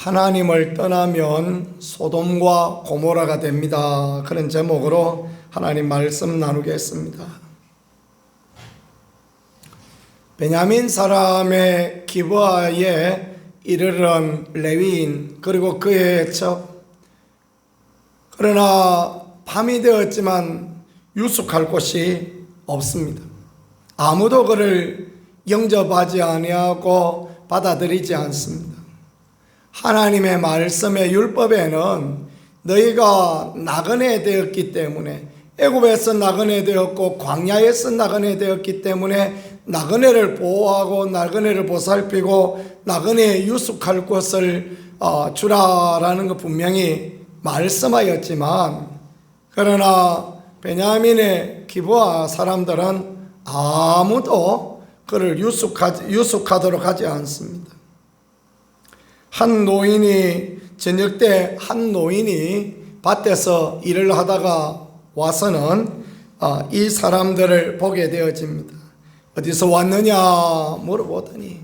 하나님을 떠나면 소돔과 고모라가 됩니다. 그런 제목으로 하나님 말씀 나누겠습니다. 베냐민 사람의 기브아에 이르는 레위인 그리고 그의 첩, 그러나 밤이 되었지만 유숙할 곳이 없습니다. 아무도 그를 영접하지 아니하고 받아들이지 않습니다. 하나님의 말씀의 율법에는 너희가 나그네 되었기 때문에, 애굽에서 나그네 되었고 광야에서 나그네 되었기 때문에 나그네를 보호하고 나그네를 보살피고 나그네에 유숙할 곳을 주라라는 거 분명히 말씀하였지만, 그러나 베냐민의 기브아 사람들은 아무도 그를 유숙하도록 하지 않습니다. 한 노인이 저녁 때 한 노인이 밭에서 일을 하다가 와서는 이 사람들을 보게 되어집니다. 어디서 왔느냐 물어보더니,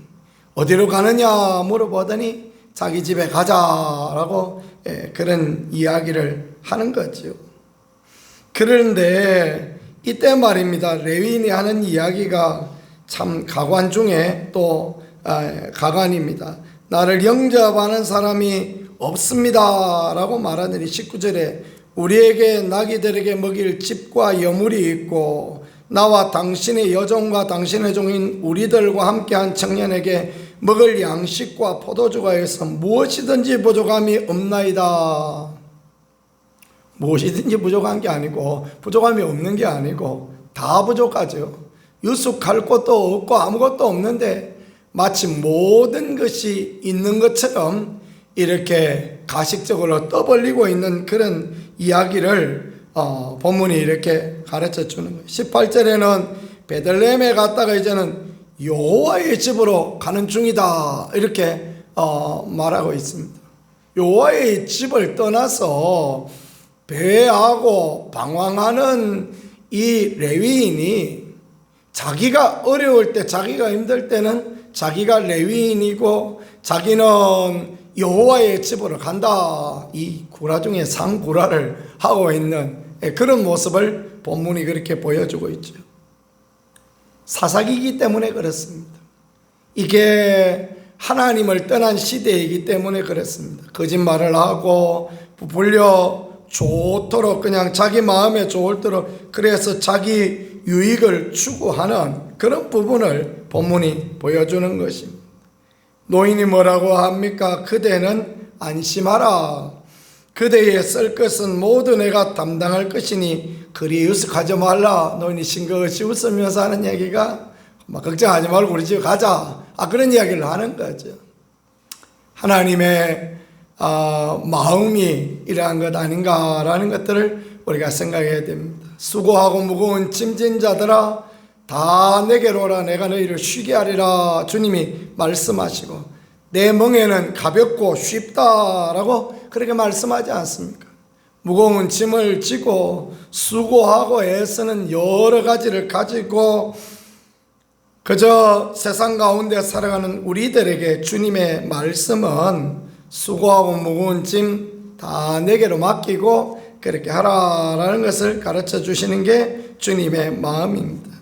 어디로 가느냐 물어보더니 자기 집에 가자라고 그런 이야기를 하는 거죠. 그런데 이때 말입니다, 레위인이 하는 이야기가 참 가관 중에 또 가관입니다. 나를 영접하는 사람이 없습니다 라고 말하더니 19절에 우리에게 나귀들에게 먹일 집과 여물이 있고 나와 당신의 여종과 당신의 종인 우리들과 함께한 청년에게 먹을 양식과 포도주가 있어 무엇이든지 부족함이 없나이다. 무엇이든지 부족한 게 아니고, 부족함이 없는 게 아니고 다 부족하죠. 유숙할 곳도 없고 아무것도 없는데 마치 모든 것이 있는 것처럼 이렇게 가식적으로 떠벌리고 있는 그런 이야기를 본문이 이렇게 가르쳐 주는 거예요. 18절에는 베들레헴에 갔다가 이제는 여호와의 집으로 가는 중이다 이렇게 말하고 있습니다. 여호와의 집을 떠나서 배회하고 방황하는 이 레위인이 자기가 어려울 때, 자기가 힘들 때는 자기가 레위인이고 자기는 여호와의 집으로 간다, 이 구라 중에 상구라를 하고 있는 그런 모습을 본문이 그렇게 보여주고 있죠. 사사기이기 때문에 그렇습니다. 이게 하나님을 떠난 시대이기 때문에 그렇습니다. 거짓말을 하고 부풀려 좋도록, 그냥 자기 마음에 좋도록, 그래서 자기 유익을 추구하는 그런 부분을 본문이 보여주는 것입니다. 노인이 뭐라고 합니까? 그대는 안심하라. 그대의 쓸 것은 모두 내가 담당할 것이니 그리 유숙하지 말라. 노인이 싱긋이 웃으면서 하는 얘기가 걱정하지 말고 우리 집에 가자, 그런 이야기를 하는 거죠. 하나님의 마음이 이러한 것 아닌가라는 것들을 우리가 생각해야 됩니다. 수고하고 무거운 짐진 자들아 다 내게로 오라. 내가 너희를 쉬게 하리라. 주님이 말씀하시고 내 멍에는 가볍고 쉽다라고 그렇게 말씀하지 않습니까? 무거운 짐을 지고 수고하고 애쓰는 여러 가지를 가지고 그저 세상 가운데 살아가는 우리들에게 주님의 말씀은 수고하고 무거운 짐 다 내게로 맡기고 그렇게 하라라는 것을 가르쳐 주시는 게 주님의 마음입니다.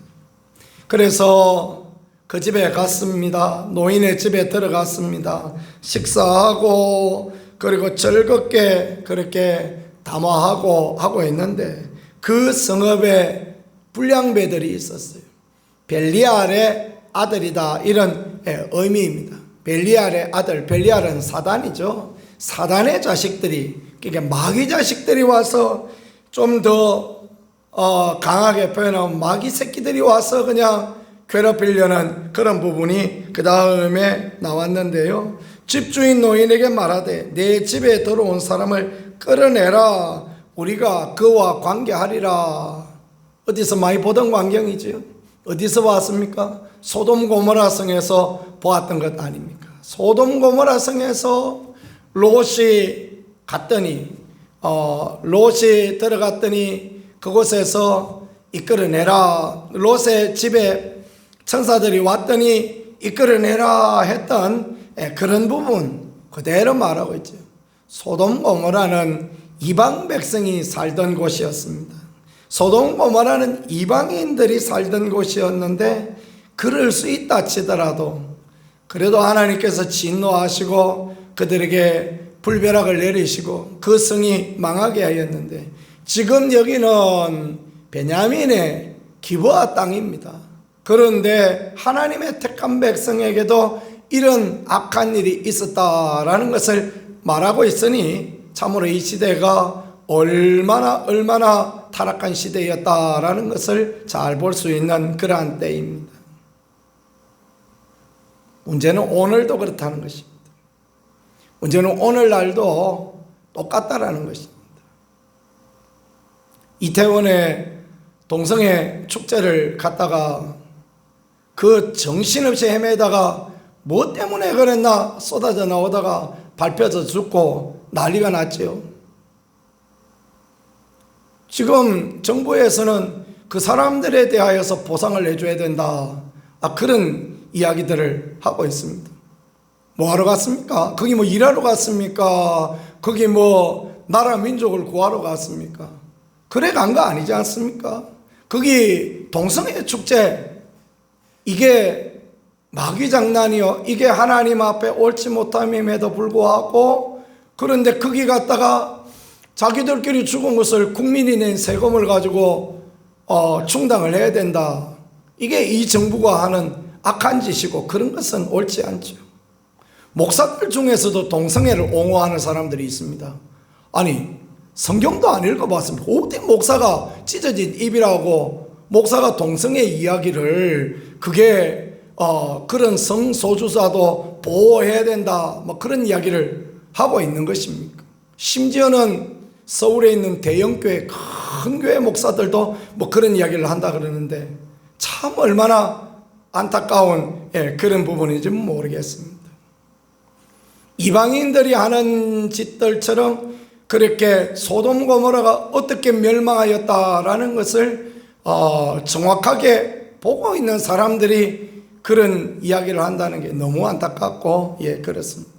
그래서 그 집에 갔습니다. 노인의 집에 들어갔습니다. 식사하고 그리고 즐겁게 그렇게 담화하고 하고 있는데 그 성읍에 불량배들이 있었어요. 벨리알의 아들이다, 이런 의미입니다. 벨리알의 아들, 벨리알은 사단이죠. 사단의 자식들이, 그러니까 마귀 자식들이 와서 좀 더 강하게 표현하면 마귀 새끼들이 와서 그냥 괴롭히려는 그런 부분이 그 다음에 나왔는데요. 집주인 노인에게 말하되 내 집에 들어온 사람을 끌어내라. 우리가 그와 관계하리라. 어디서 많이 보던 광경이지요. 어디서 왔습니까? 소돔 고모라 성에서 보았던 것 아닙니까? 소돔 고모라 성에서 롯이 갔더니 롯이 들어갔더니 그곳에서 이끌어내라. 롯의 집에 천사들이 왔더니 이끌어내라 했던 그런 부분, 그대로 말하고 있죠. 소돔 고모라는 이방 백성이 살던 곳이었습니다. 소돔 고모라는 이방인들이 살던 곳이었는데 그럴 수 있다 치더라도 그래도 하나님께서 진노하시고 그들에게 불벼락을 내리시고 그 성이 망하게 하였는데, 지금 여기는 베냐민의 기브아 땅입니다. 그런데 하나님의 택한 백성에게도 이런 악한 일이 있었다라는 것을 말하고 있으니 참으로 이 시대가 얼마나 타락한 시대였다라는 것을 잘 볼 수 있는 그러한 때입니다. 문제는 오늘도 그렇다는 것입니다. 문제는 오늘날도 똑같다라는 것입니다. 이태원의 동성애 축제를 갔다가 그 정신없이 헤매다가 뭐 때문에 그랬나 쏟아져 나오다가 밟혀서 죽고 난리가 났죠. 지금 정부에서는 그 사람들에 대하여서 보상을 내줘야 된다, 그런 이야기들을 하고 있습니다. 뭐 하러 갔습니까? 거기 뭐 일하러 갔습니까? 거기 뭐 나라 민족을 구하러 갔습니까? 그래 간 거 아니지 않습니까? 거기 동성애 축제, 이게 마귀 장난이요, 이게 하나님 앞에 옳지 못함임에도 불구하고, 그런데 거기 갔다가 자기들끼리 죽은 것을 국민이 낸 세금을 가지고 충당을 해야 된다. 이게 이 정부가 하는 악한 짓이고, 그런 것은 옳지 않죠. 목사들 중에서도 동성애를 옹호하는 사람들이 있습니다. 아니, 성경도 안 읽어봤습니다. 어디 목사가 찢어진 입이라고 목사가 동성애 이야기를, 그게 그런 성소수자도 보호해야 된다, 뭐 그런 이야기를 하고 있는 것입니까? 심지어는 서울에 있는 대형교회, 큰 교회 목사들도 뭐 그런 이야기를 한다 그러는데, 참 얼마나 안타까운 그런 부분인지 모르겠습니다. 이방인들이 하는 짓들처럼 그렇게 소돔 고모라가 어떻게 멸망하였다라는 것을 정확하게 보고 있는 사람들이 그런 이야기를 한다는 게 너무 안타깝고, 그렇습니다.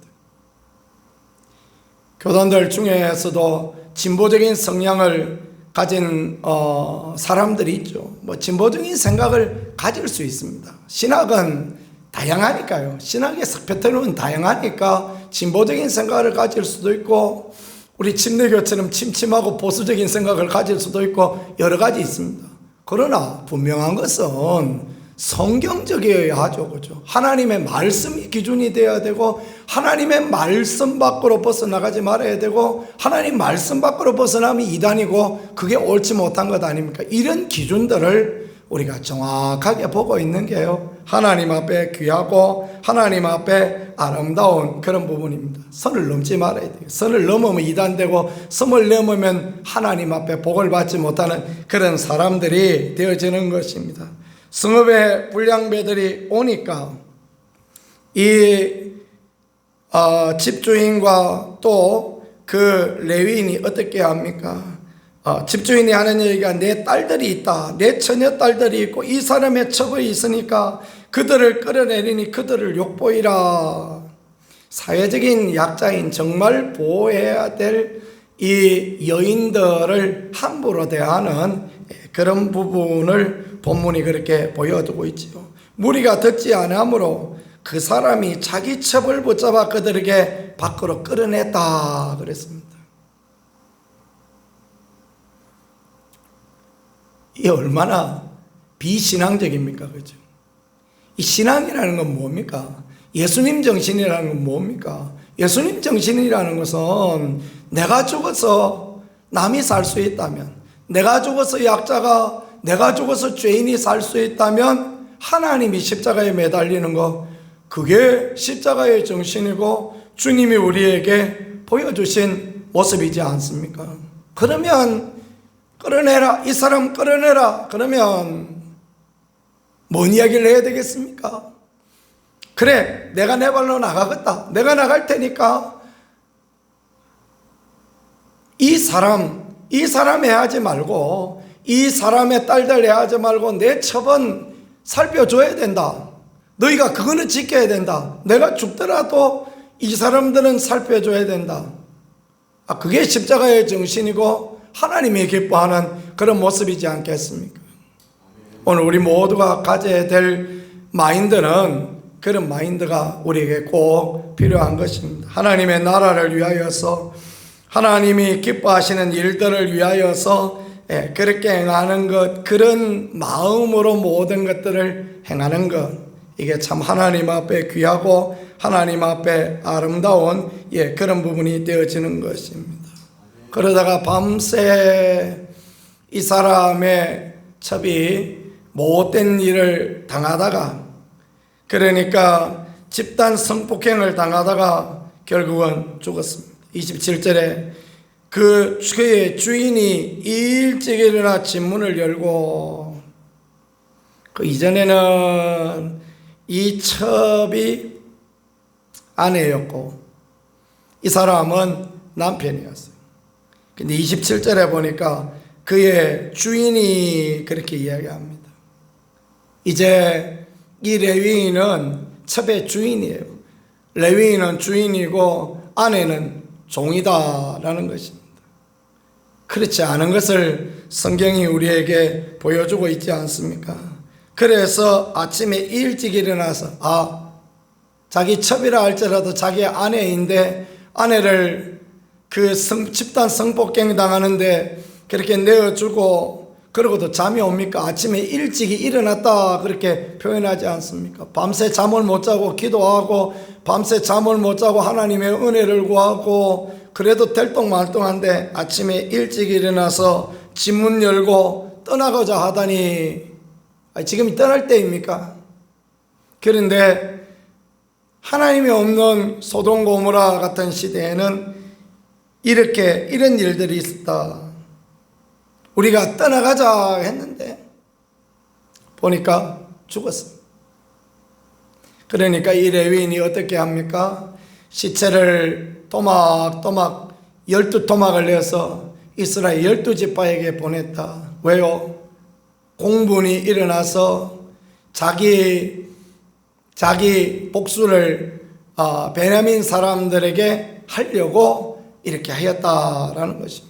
교단들 중에서도 진보적인 성향을 가진 사람들이 있죠. 뭐 진보적인 생각을 가질 수 있습니다. 신학은 다양하니까요. 신학의 스펙트럼은 다양하니까 진보적인 생각을 가질 수도 있고, 우리 침례교처럼 침침하고 보수적인 생각을 가질 수도 있고, 여러 가지 있습니다. 그러나 분명한 것은 성경적이어야 하죠. 그죠? 하나님의 말씀이 기준이 되어야 되고, 하나님의 말씀 밖으로 벗어나가지 말아야 되고, 하나님 말씀 밖으로 벗어나면 이단이고, 그게 옳지 못한 것 아닙니까? 이런 기준들을 우리가 정확하게 보고 있는 게요, 하나님 앞에 귀하고 하나님 앞에 아름다운 그런 부분입니다. 선을 넘지 말아야 돼요. 선을 넘으면 이단되고, 선을 넘으면 하나님 앞에 복을 받지 못하는 그런 사람들이 되어지는 것입니다. 성읍의 불량배들이 오니까 이 집주인과 또 그 레위인이 어떻게 합니까? 집주인이 하는 얘기가, 내 딸들이 있다, 내 처녀 딸들이 있고 이 사람의 첩이 있으니까 그들을 끌어내리니 그들을 욕보이라. 사회적인 약자인, 정말 보호해야 될 이 여인들을 함부로 대하는 그런 부분을 본문이 그렇게 보여두고 있지요. 무리가 듣지 않으므로 그 사람이 자기 첩을 붙잡아 그들에게 밖으로 끌어냈다 그랬습니다. 이게 얼마나 비신앙적입니까? 그죠? 이 신앙이라는 건 뭡니까? 예수님 정신이라는 건 뭡니까? 예수님 정신이라는 것은 내가 죽어서 남이 살 수 있다면, 내가 죽어서 약자가, 내가 죽어서 죄인이 살 수 있다면 하나님이 십자가에 매달리는 거, 그게 십자가의 정신이고 주님이 우리에게 보여주신 모습이지 않습니까? 그러면 끌어내라, 이 사람 끌어내라. 그러면 뭔 이야기를 해야 되겠습니까? 그래, 내가 내 발로 나가겠다, 내가 나갈 테니까 이 사람 해하지 말고, 이 사람의 딸들 해하지 말고 내 첩은 살펴줘야 된다. 너희가 그거는 지켜야 된다. 내가 죽더라도 이 사람들은 살펴줘야 된다. 그게 십자가의 정신이고 하나님이 기뻐하는 그런 모습이지 않겠습니까? 오늘 우리 모두가 가져야 될 마인드는 그런 마인드가 우리에게 꼭 필요한 것입니다. 하나님의 나라를 위하여서, 하나님이 기뻐하시는 일들을 위하여서 그렇게 행하는 것, 그런 마음으로 모든 것들을 행하는 것, 이게 참 하나님 앞에 귀하고 하나님 앞에 아름다운 그런 부분이 되어지는 것입니다. 그러다가 밤새 이 사람의 첩이 못된 일을 당하다가, 그러니까 집단 성폭행을 당하다가 결국은 죽었습니다. 27절에 그의 주인이 일찍 일어나 집문을 열고, 그 이전에는 이 첩이 아내였고 이 사람은 남편이었어요. 근데 27절에 보니까 그의 주인이 그렇게 이야기합니다. 이제 이 레위인은 첩의 주인이에요. 레위인은 주인이고 아내는 종이다라는 것입니다. 그렇지 않은 것을 성경이 우리에게 보여주고 있지 않습니까? 그래서 아침에 일찍 일어나서 자기 첩이라 할지라도 자기 아내인데 아내를 그 집단 성폭행 당하는데 그렇게 내어주고, 그러고도 잠이 옵니까? 아침에 일찍이 일어났다 그렇게 표현하지 않습니까? 밤새 잠을 못 자고 기도하고 밤새 잠을 못 자고 하나님의 은혜를 구하고 그래도 들똥말똥한데 아침에 일찍 일어나서 집문 열고 떠나고자 하다니, 지금 떠날 때입니까? 그런데 하나님이 없는 소돔 고모라 같은 시대에는 이런 일들이 있었다. 우리가 떠나가자 했는데 보니까 죽었습니다. 그러니까 이 레위인이 어떻게 합니까? 시체를 토막 12토막을 내서 이스라엘 12지파에게 보냈다. 왜요? 공분이 일어나서 자기 복수를 베냐민 사람들에게 하려고 이렇게 하였다라는 것입니다.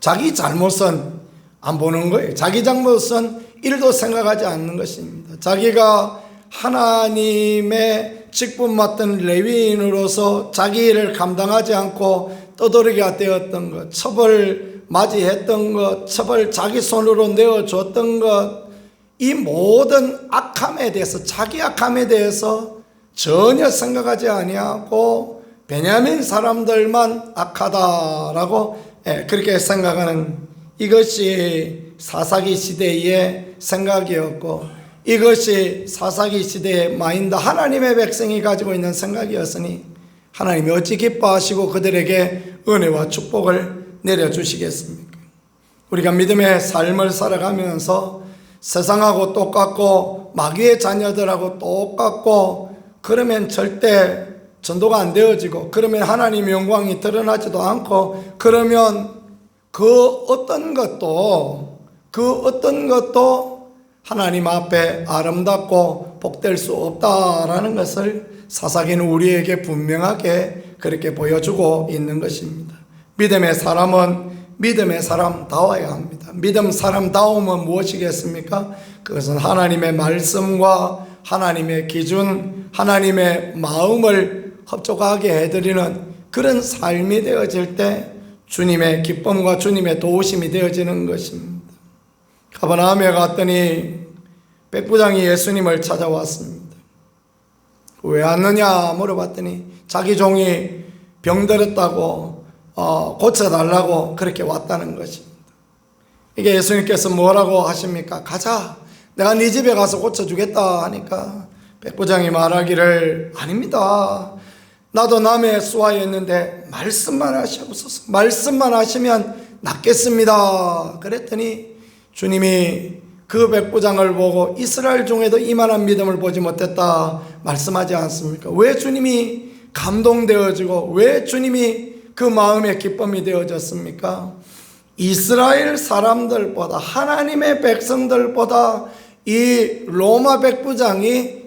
자기 잘못은 안 보는 거예요. 자기 잘못은 1도 생각하지 않는 것입니다. 자기가 하나님의 직분 맡은 레위인으로서 자기 일을 감당하지 않고 떠돌이가 되었던 것, 첩을 맞이했던 것, 첩을 자기 손으로 내어줬던 것, 이 모든 악함에 대해서, 자기 악함에 대해서 전혀 생각하지 아니하고 베냐민 사람들만 악하다라고 그렇게 생각하는, 이것이 사사기 시대의 생각이었고 이것이 사사기 시대의 마인드, 하나님의 백성이 가지고 있는 생각이었으니 하나님이 어찌 기뻐하시고 그들에게 은혜와 축복을 내려주시겠습니까? 우리가 믿음의 삶을 살아가면서 세상하고 똑같고 마귀의 자녀들하고 똑같고 그러면 절대 전도가 안 되어지고, 그러면 하나님의 영광이 드러나지도 않고, 그러면 그 어떤 것도 하나님 앞에 아름답고 복될 수 없다라는 것을 사사기는 우리에게 분명하게 그렇게 보여주고 있는 것입니다. 믿음의 사람은 믿음의 사람다워야 합니다. 믿음 사람다움은 무엇이겠습니까? 그것은 하나님의 말씀과 하나님의 기준, 하나님의 마음을 흡족하게 해드리는 그런 삶이 되어질 때 주님의 기쁨과 주님의 도우심이 되어지는 것입니다. 가버나움에 갔더니 백부장이 예수님을 찾아왔습니다. 왜 왔느냐 물어봤더니 자기 종이 병들었다고 고쳐달라고 그렇게 왔다는 것입니다. 이게 예수님께서 뭐라고 하십니까? 가자, 내가 네 집에 가서 고쳐주겠다 하니까 백부장이 말하기를, 아닙니다, 나도 남의 수하였는데 말씀만 하시옵소서, 말씀만 하시면 낫겠습니다. 그랬더니 주님이 그 백부장을 보고 이스라엘 중에도 이만한 믿음을 보지 못했다 말씀하지 않습니까? 왜 주님이 감동되어지고 왜 주님이 그 마음의 기쁨이 되어졌습니까? 이스라엘 사람들보다, 하나님의 백성들보다 이 로마 백부장이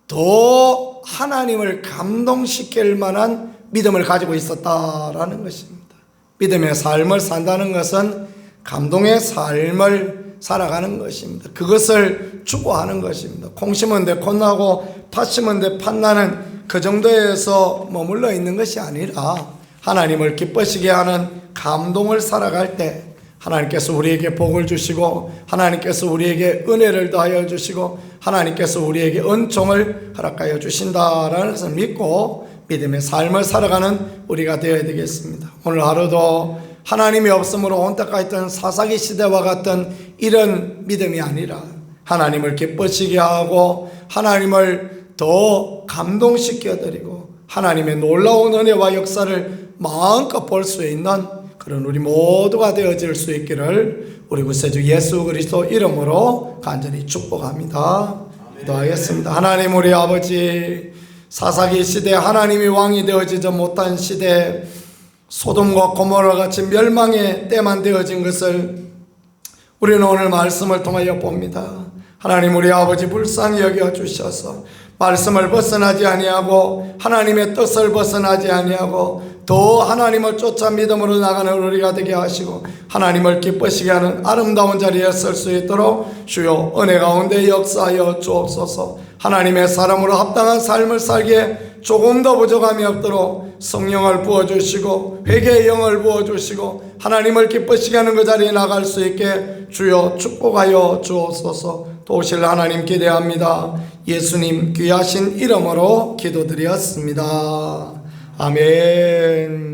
더 하나님을 감동시킬 만한 믿음을 가지고 있었다라는 것입니다. 믿음의 삶을 산다는 것은 감동의 삶을 살아가는 것입니다. 그것을 추구하는 것입니다. 콩 심은 데 콩나고 팥 심은 데 팥나는 그 정도에서 머물러 있는 것이 아니라 하나님을 기쁘시게 하는 감동을 살아갈 때 하나님께서 우리에게 복을 주시고 하나님께서 우리에게 은혜를 더하여 주시고 하나님께서 우리에게 은총을 허락하여 주신다라는 것을 믿고 믿음의 삶을 살아가는 우리가 되어야 되겠습니다. 오늘 하루도 하나님이 없으므로 온탁하 있던 사사기 시대와 같은 이런 믿음이 아니라 하나님을 기쁘시게 하고 하나님을 더 감동시켜 드리고 하나님의 놀라운 은혜와 역사를 마음껏 볼 수 있는 그런 우리 모두가 되어질 수 있기를 우리 구세주 예수 그리스도 이름으로 간절히 축복합니다. 기도하겠습니다. 하나님 우리 아버지, 사사기 시대 하나님이 왕이 되어지지 못한 시대, 소돔과 고모라 같이 멸망의 때만 되어진 것을 우리는 오늘 말씀을 통하여 봅니다. 하나님 우리 아버지 불쌍히 여겨 주셔서 말씀을 벗어나지 아니하고 하나님의 뜻을 벗어나지 아니하고 더 하나님을 쫓아 믿음으로 나가는 우리가 되게 하시고 하나님을 기쁘시게 하는 아름다운 자리에 설 수 있도록 주여 은혜 가운데 역사하여 주옵소서. 하나님의 사람으로 합당한 삶을 살기에 조금 더 부족함이 없도록 성령을 부어주시고 회개의 영을 부어주시고 하나님을 기쁘시게 하는 그 자리에 나갈 수 있게 주여 축복하여 주옵소서. 도우실 하나님 기대합니다. 예수님 귀하신 이름으로 기도드렸습니다. 아멘.